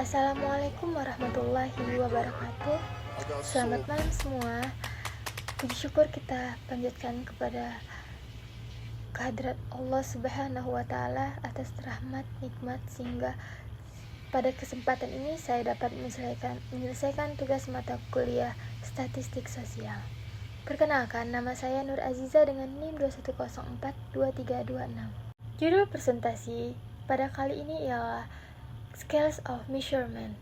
Assalamualaikum warahmatullahi wabarakatuh. Selamat malam semua. Puji syukur kita panjatkan kepada kehadirat Allah Subhanahu wa Ta'ala atas rahmat nikmat sehingga pada kesempatan ini saya dapat menyelesaikan tugas mata kuliah Statistik Sosial. Perkenalkan, nama saya Nur Aziza dengan NIM 21042326. Judul presentasi pada kali ini ialah Scales of Measurement,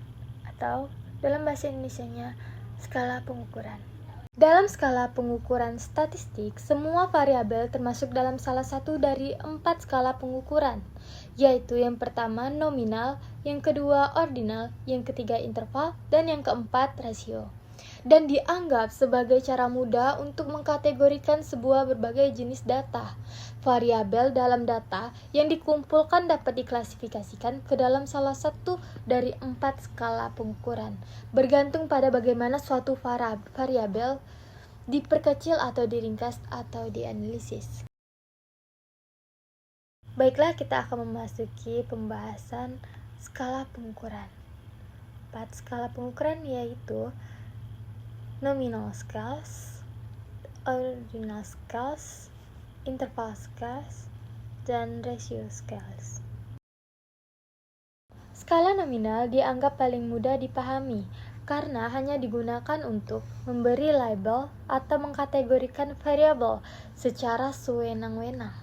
atau dalam bahasa Indonesianya skala pengukuran. Dalam skala pengukuran statistik, semua variabel termasuk dalam salah satu dari 4 skala pengukuran, yaitu yang pertama nominal, yang kedua ordinal, yang ketiga interval, dan yang keempat rasio. Dan dianggap sebagai cara mudah untuk mengkategorikan sebuah berbagai jenis data. Variabel dalam data yang dikumpulkan dapat diklasifikasikan ke dalam salah satu dari 4 skala pengukuran, bergantung pada bagaimana suatu variabel diperkecil atau diringkas atau dianalisis. Baiklah, kita akan memasuki pembahasan skala pengukuran. 4 skala pengukuran yaitu nominal scales, ordinal scales, interval scales, dan ratio scales. Skala nominal dianggap paling mudah dipahami karena hanya digunakan untuk memberi label atau mengkategorikan variabel secara sewenang-wenang.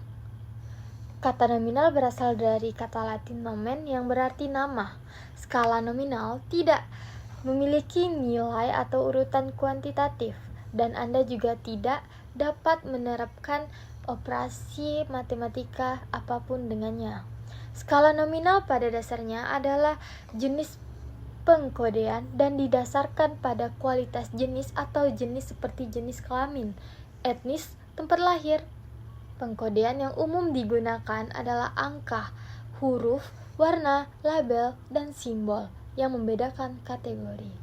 Kata nominal berasal dari kata Latin nomen yang berarti nama. Skala nominal tidak memiliki nilai atau urutan kuantitatif, dan Anda juga tidak dapat menerapkan operasi matematika apapun dengannya. Skala nominal pada dasarnya adalah jenis pengkodean dan didasarkan pada kualitas jenis atau jenis seperti jenis kelamin, etnis, tempat lahir. Pengkodean yang umum digunakan adalah angka, huruf, warna, label, dan simbol yang membedakan kategori.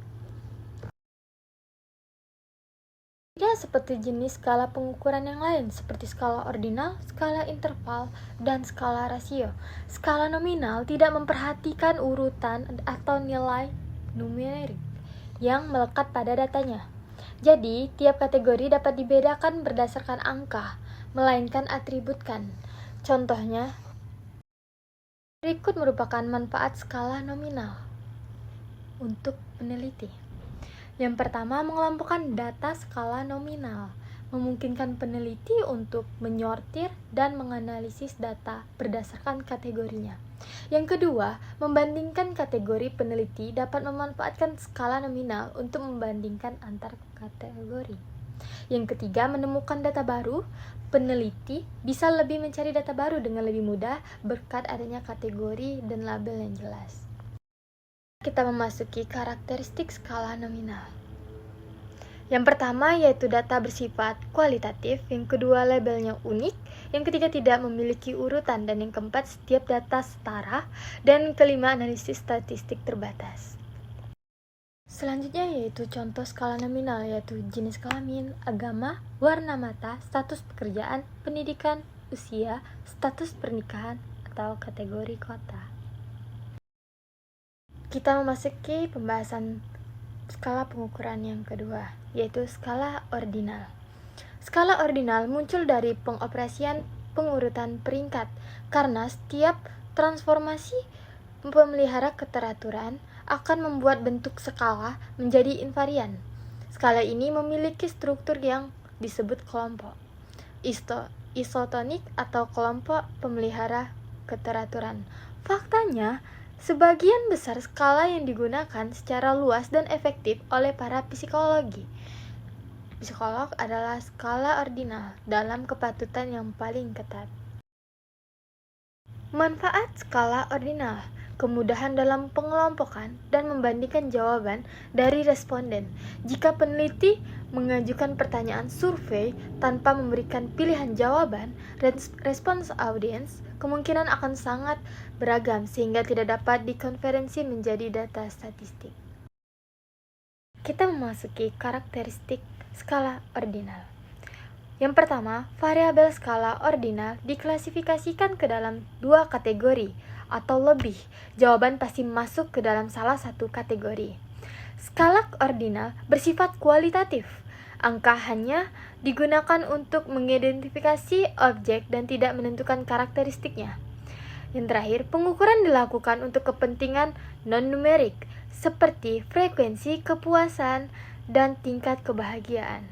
Tidak seperti jenis skala pengukuran yang lain seperti skala ordinal, skala interval, dan skala rasio. Skala nominal tidak memperhatikan urutan atau nilai numerik yang melekat pada datanya. Jadi, tiap kategori dapat dibedakan berdasarkan angka, melainkan atribut kan. Contohnya, berikut merupakan manfaat skala nominal untuk peneliti. Yang pertama, mengelompokkan data skala nominal memungkinkan peneliti untuk menyortir dan menganalisis data berdasarkan kategorinya. Yang kedua, membandingkan kategori. Peneliti dapat memanfaatkan skala nominal untuk membandingkan antar kategori. Yang ketiga, menemukan data baru. Peneliti bisa lebih mencari data baru dengan lebih mudah berkat adanya kategori dan label yang jelas. Kita memasuki karakteristik skala nominal. Yang pertama yaitu data bersifat kualitatif, yang kedua labelnya unik, yang ketiga tidak memiliki urutan, dan yang keempat setiap data setara, dan kelima analisis statistik terbatas. Selanjutnya yaitu contoh skala nominal yaitu jenis kelamin, agama, warna mata, status pekerjaan, pendidikan, usia, status pernikahan, atau kategori kota. Kita memasuki pembahasan skala pengukuran yang kedua, yaitu skala ordinal. Skala ordinal muncul dari pengoperasian pengurutan peringkat, karena setiap transformasi pemelihara keteraturan akan membuat bentuk skala menjadi invarian. Skala ini memiliki struktur yang disebut kelompok isotonik atau kelompok pemelihara keteraturan. Faktanya, sebagian besar skala yang digunakan secara luas dan efektif oleh para psikolog adalah skala ordinal dalam kepatutan yang paling ketat. Manfaat skala ordinal: kemudahan dalam pengelompokan dan membandingkan jawaban dari responden. Jika peneliti mengajukan pertanyaan survei tanpa memberikan pilihan jawaban, respons audiens kemungkinan akan sangat beragam sehingga tidak dapat dikonferensi menjadi data statistik. Kita memasuki karakteristik skala ordinal. Yang pertama, variabel skala ordinal diklasifikasikan ke dalam 2 kategori, atau lebih, jawaban pasti masuk ke dalam salah satu kategori. Skala ordinal bersifat kualitatif. Angka hanya digunakan untuk mengidentifikasi objek dan tidak menentukan karakteristiknya. Yang terakhir, pengukuran dilakukan untuk kepentingan non-numerik, seperti frekuensi kepuasan dan tingkat kebahagiaan.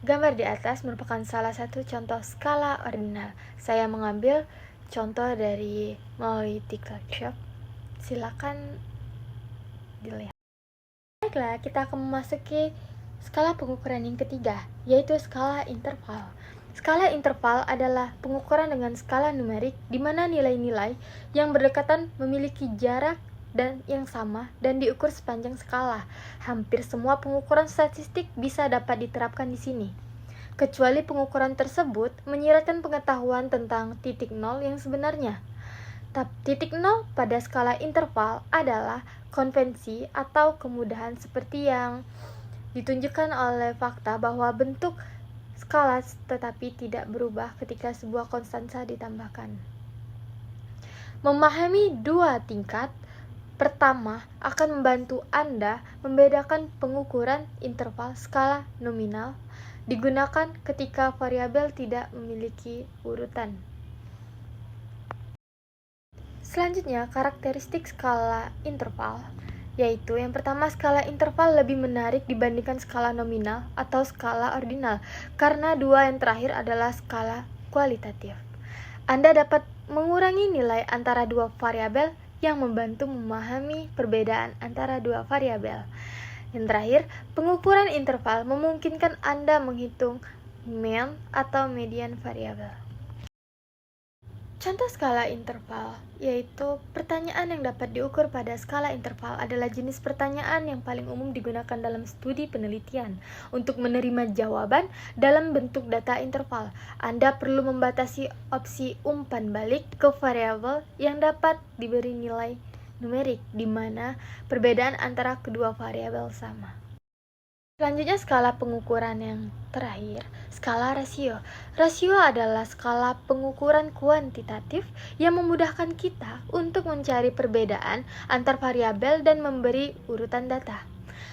Gambar di atas merupakan salah satu contoh skala ordinal. Saya mengambil contoh dari Monolithic Workshop. Silakan dilihat. Baiklah, kita akan memasuki skala pengukuran yang ketiga, yaitu skala interval. Skala interval adalah pengukuran dengan skala numerik di mana nilai-nilai yang berdekatan memiliki jarak dan yang sama dan diukur sepanjang skala. Hampir semua pengukuran statistik bisa dapat diterapkan di sini, kecuali pengukuran tersebut menyiratkan pengetahuan tentang titik nol yang sebenarnya. Titik nol pada skala interval adalah konvensi atau kemudahan seperti yang ditunjukkan oleh fakta bahwa bentuk skala tetapi tidak berubah ketika sebuah konstansa ditambahkan. Memahami dua tingkat pertama akan membantu Anda membedakan pengukuran interval skala nominal digunakan ketika variabel tidak memiliki urutan. Selanjutnya, karakteristik skala interval, yaitu yang pertama, skala interval lebih menarik dibandingkan skala nominal atau skala ordinal, karena dua yang terakhir adalah skala kualitatif. Anda dapat mengurangi nilai antara dua variabel yang membantu memahami perbedaan antara dua variabel. Yang terakhir, pengukuran interval memungkinkan Anda menghitung mean atau median variabel. Contoh skala interval, yaitu pertanyaan yang dapat diukur pada skala interval adalah jenis pertanyaan yang paling umum digunakan dalam studi penelitian. Untuk menerima jawaban dalam bentuk data interval, Anda perlu membatasi opsi umpan balik ke variabel yang dapat diberi nilai numerik, di mana perbedaan antara kedua variabel sama. Selanjutnya, skala pengukuran yang terakhir, skala rasio. Rasio adalah skala pengukuran kuantitatif yang memudahkan kita untuk mencari perbedaan antar variabel dan memberi urutan data.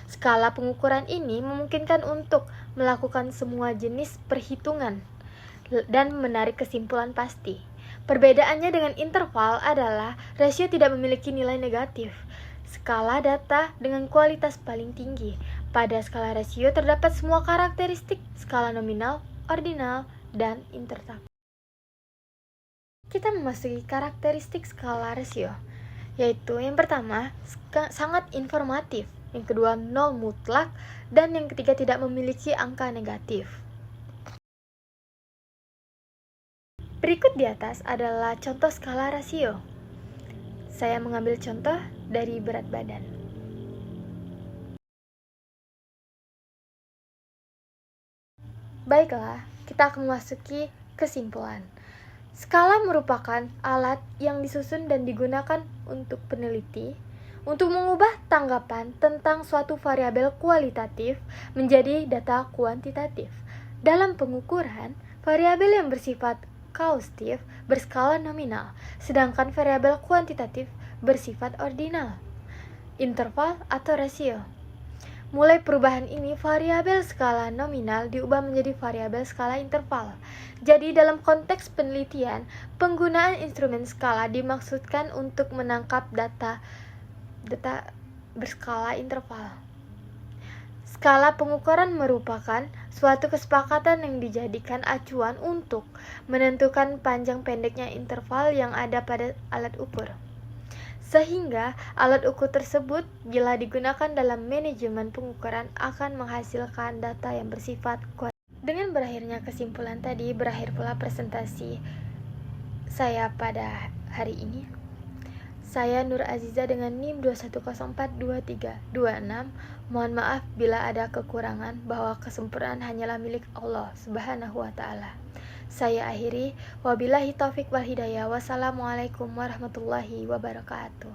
Skala pengukuran ini memungkinkan untuk melakukan semua jenis perhitungan dan menarik kesimpulan pasti. Perbedaannya dengan interval adalah rasio tidak memiliki nilai negatif. Skala data dengan kualitas paling tinggi. Pada skala rasio terdapat semua karakteristik skala nominal, ordinal, dan interval. Kita memasuki karakteristik skala rasio, yaitu yang pertama, sangat informatif, yang kedua, nol mutlak, dan yang ketiga, tidak memiliki angka negatif. Berikut di atas adalah contoh skala rasio. Saya mengambil contoh dari berat badan. Baiklah, kita akan memasuki kesimpulan. Skala merupakan alat yang disusun dan digunakan untuk peneliti untuk mengubah tanggapan tentang suatu variabel kualitatif menjadi data kuantitatif. Dalam pengukuran, variabel yang bersifat kaustif berskala nominal, sedangkan variabel kuantitatif bersifat ordinal, interval atau rasio. Mulai perubahan ini, variabel skala nominal diubah menjadi variabel skala interval. Jadi dalam konteks penelitian, penggunaan instrumen skala dimaksudkan untuk menangkap data berskala interval. Skala pengukuran merupakan suatu kesepakatan yang dijadikan acuan untuk menentukan panjang pendeknya interval yang ada pada alat ukur. Sehingga alat ukur tersebut bila digunakan dalam manajemen pengukuran akan menghasilkan data yang bersifat kuantitatif. Dengan berakhirnya kesimpulan tadi, berakhir pula presentasi saya pada hari ini. Saya Nur Aziza dengan NIM 2104236. Mohon maaf bila ada kekurangan, bahwa kesempurnaan hanyalah milik Allah Subhanahu wa Ta'ala. Saya akhiri, wabillahi taufik wal hidayah. Wassalamualaikum warahmatullahi wabarakatuh.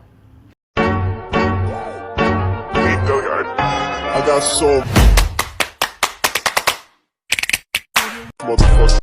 I got so